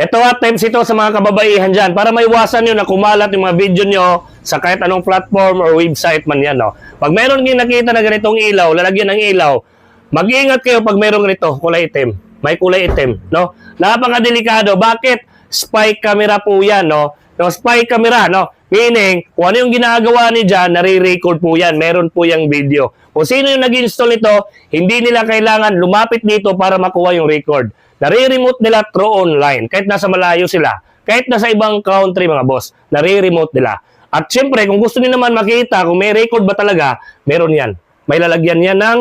Ito tips ito sa mga kababaihan dyan para maiwasan nyo na kumalat yung mga video nyo sa kahit anong platform or website man yan. No? Pag mayroon kayo nakita na ganitong ilaw, lalagyan ng ilaw, mag-iingat kayo pag mayroong ganito, kulay itim. May kulay itim. No? Napakadelikado. Bakit? Spy camera po yan. No? No, spy camera. No? Meaning, kung ano yung ginagawa ni dyan, nare-record po yan. Meron po yung video. Kung sino yung nag-install nito, hindi nila kailangan lumapit dito para makuha yung record. Nare-remote nila through online. Kahit nasa malayo sila. Kahit nasa ibang country, mga boss. Nare-remote nila. At syempre, kung gusto niyo naman makita kung may record ba talaga, meron yan. May lalagyan yan ng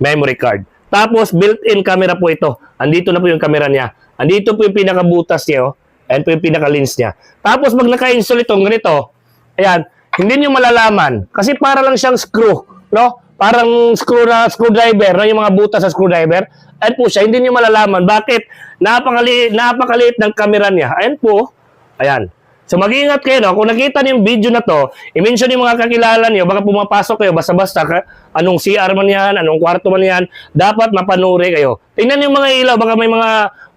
memory card. Tapos, built-in camera po ito. Andito na po yung camera niya. Andito po yung pinakabutas niya. Oh. Ayan po yung pinaka-lens niya. Tapos, pag naka-install itong ganito, ayan, hindi niyo malalaman. Kasi para lang siyang screw. No? Parang screwdriver, no? Yung mga butas sa screwdriver. Ayan po siya, hindi niyo malalaman. Bakit? Napakaliit ng camera niya. Ayan po. Ayan. So mag-iingat kayo, no? Kung nakita niyo yung video na to, i-mention yung mga kakilala niyo, baka pumapasok kayo, basta-basta, anong CR man yan, anong kwarto man yan, dapat mapanuri kayo. Tingnan yung mga ilaw, baka may mga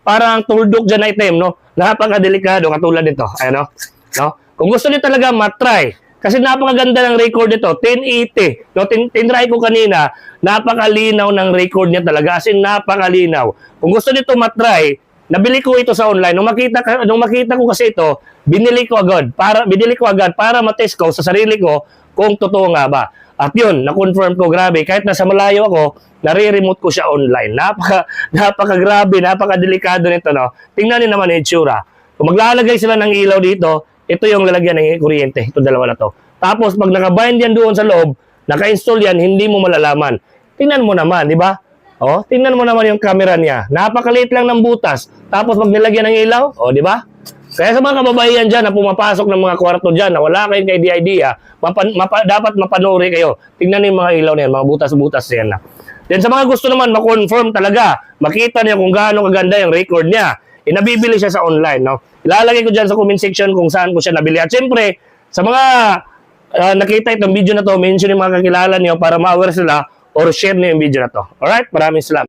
parang tuldok dyan na item, no? Napakadelikado, katulad nito. Ayan, no? Kung gusto niyo talaga matry, kasi napakaganda ng record nito, 1080. No, tinry ko kanina, napakalinaw ng record niya talaga. As in, napakalinaw. Kung gusto nito matry, nabili ko ito sa online. Nung makita ko kasi ito, binili ko agad para matest ko sa sarili ko kung totoo nga ba. At yun, na-confirm ko, grabe. Kahit nasa malayo ako, nare-remote ko siya online. Napaka-grabe, napaka-delikado nito. No? Tingnan niyo naman yung itsura. Kung maglalagay sila ng ilaw dito, ito yung lalagyan ng kuryente. Ito dalawa na to. Tapos, pag nakabind yan doon sa loob, naka-install yan, hindi mo malalaman. Tingnan mo naman, di ba? Oh, tingnan mo naman yung camera niya. Napakaliit lang ng butas. Tapos, pag nilagyan ng ilaw, oh, di ba? Kaya sa mga kababaihan dyan na pumapasok ng mga kwarto dyan na wala kayong idea, dapat mapanuri kayo. Tingnan niyo yung mga ilaw na yan, mga butas-butas yan na. Then sa mga gusto naman ma-confirm talaga, makita niyo kung gaano kaganda yung record niya. Nabibili siya sa online, no? Ilalagay ko dyan sa comment section kung saan ko siya nabili. At syempre, sa mga nakita itong video na to, mention yung mga kakilala niyo para ma-aware sila or share niyo yung video na to. Alright? Maraming salamat.